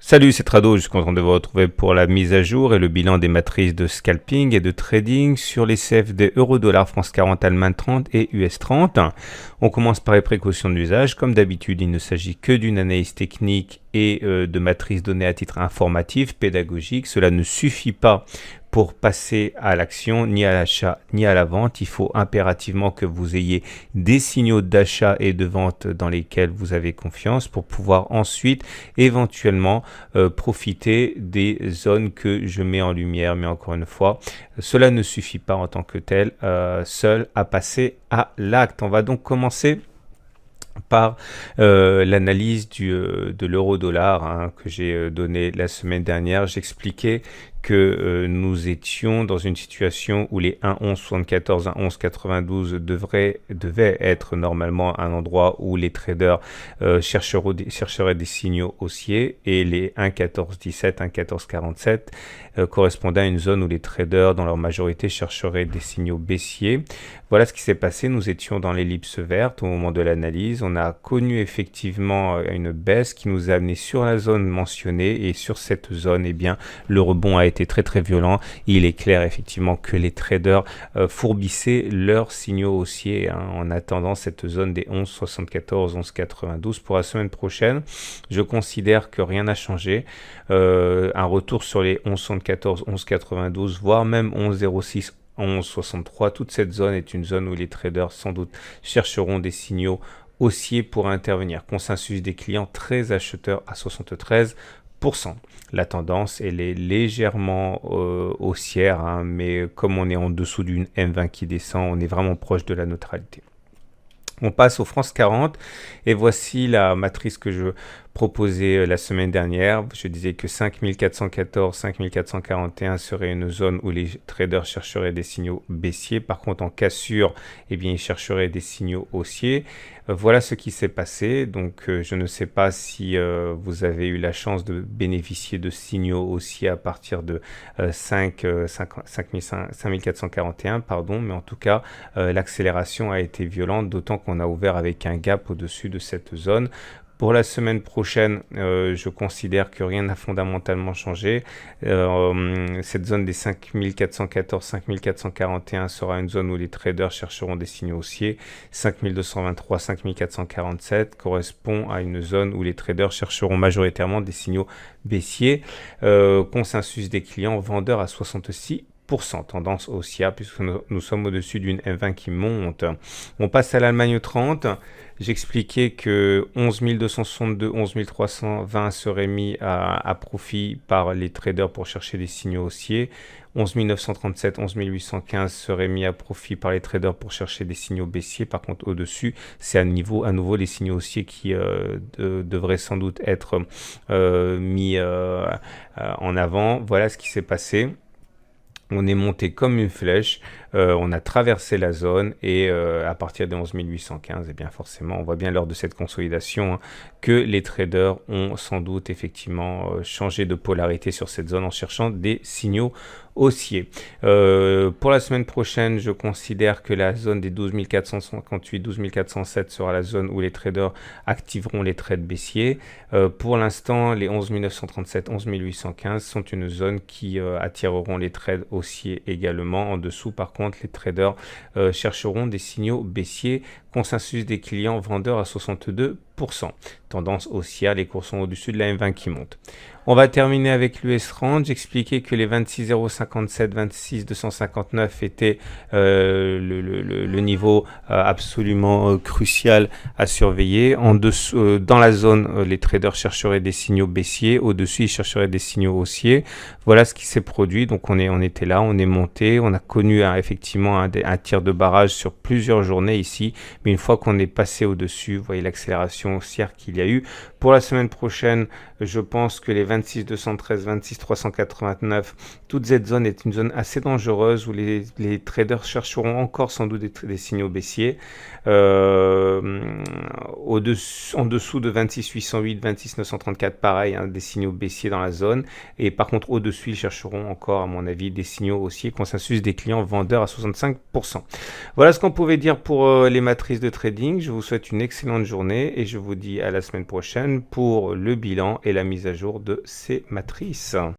Salut, c'est Trado, je suis content de vous retrouver pour la mise à jour et le bilan des matrices de scalping et de trading sur les CFD euro-dollar, France 40, Allemagne 30 et US 30. On commence par les précautions d'usage. Comme d'habitude, il ne s'agit que d'une analyse technique et de matrices données à titre informatif, pédagogique. Cela ne suffit pas pour passer à l'action, ni à l'achat, ni à la vente. Il faut impérativement que vous ayez des signaux d'achat et de vente dans lesquels vous avez confiance pour pouvoir ensuite éventuellement profiter des zones que je mets en lumière. Mais encore une fois, cela ne suffit pas en tant que tel, seul à passer à l'acte. On va donc commencer par l'analyse de l'euro-dollar que j'ai donné la semaine dernière. J'expliquais que nous étions dans une situation où les 1,1174, 1,1192 devaient être normalement un endroit où les traders chercheraient des signaux haussiers, et les 1,1417, 1,1447 correspondaient à une zone où les traders dans leur majorité chercheraient des signaux baissiers. Voilà ce qui s'est passé. Nous étions dans l'ellipse verte au moment de l'analyse. On a connu effectivement une baisse qui nous a amené sur la zone mentionnée, et sur cette zone, eh bien, le rebond a été très violent. Il est clair effectivement que les traders fourbissaient leurs signaux haussiers en attendant cette zone des 11,74, 11,92. Pour la semaine prochaine, je considère que rien n'a changé. Un retour sur les 11,74, 11,92, voire même 11,06, 11,63. Toute cette zone est une zone où les traders sans doute chercheront des signaux haussiers pour intervenir. Consensus des clients très acheteurs à 73%. La tendance, elle est légèrement haussière, mais comme on est en dessous d'une M20 qui descend, on est vraiment proche de la neutralité. On passe au France 40 et voici la matrice que je proposais la semaine dernière. Je disais que 5414, 5441 serait une zone où les traders chercheraient des signaux baissiers. Par contre, en cassure, eh bien, ils chercheraient des signaux haussiers. Voilà ce qui s'est passé. Donc, je ne sais pas si vous avez eu la chance de bénéficier de signaux haussiers à partir de 5441, pardon. Mais en tout cas, l'accélération a été violente, d'autant qu'on a ouvert avec un gap au-dessus de cette zone. Pour la semaine prochaine, je considère que rien n'a fondamentalement changé. Cette zone des 5414, 5441 sera une zone où les traders chercheront des signaux haussiers. 5223, 5447 correspond à une zone où les traders chercheront majoritairement des signaux baissiers. Consensus des clients vendeurs à 66%. Tendance haussière puisque nous sommes au-dessus d'une M20 qui monte. On passe à l'Allemagne 30. J'expliquais que 11 262, 11 320 seraient mis à profit par les traders pour chercher des signaux haussiers. 11 937, 11 815 seraient mis à profit par les traders pour chercher des signaux baissiers. Par contre, au-dessus, c'est à nouveau les signaux haussiers qui devraient sans doute être mis en avant. Voilà ce qui s'est passé. On est monté comme une flèche, on a traversé la zone et à partir des 11 815, eh bien forcément, on voit bien lors de cette consolidation que les traders ont sans doute effectivement changé de polarité sur cette zone en cherchant des signaux haussiers. Pour la semaine prochaine, je considère que la zone des 12 458, 12 407 sera la zone où les traders activeront les trades baissiers. Pour l'instant, les 11 937, 11 815 sont une zone qui attireront les trades haussiers également. En dessous, par contre, les traders chercheront des signaux baissiers. Consensus des clients vendeurs à 62%. Tendance haussière, les cours sont au-dessus de la M20 qui monte. On va terminer avec l'US 30. J'expliquais que les 26,057, 26,259 étaient le niveau absolument crucial à surveiller. En dessous, dans la zone, les traders chercheraient des signaux baissiers. Au-dessus, ils chercheraient des signaux haussiers. Voilà ce qui s'est produit. Donc, on était là, on est monté. On a connu effectivement un tir de barrage sur plusieurs journées ici. Mais une fois qu'on est passé au-dessus, vous voyez l'accélération haussière qu'il y a eu. Pour la semaine prochaine, je pense que les 26 213, 26 389, toute cette zone est une zone assez dangereuse où les traders chercheront encore sans doute des signaux baissiers. En dessous de 26 808, 26 934, pareil, des signaux baissiers dans la zone. Et par contre, au-dessus, ils chercheront encore, à mon avis, des signaux haussiers. Consensus des clients vendeurs à 65%. Voilà ce qu'on pouvait dire pour les matrices de trading. Je vous souhaite une excellente journée et je vous dis à la semaine prochaine. prochaine pour le bilan et la mise à jour de ces matrices.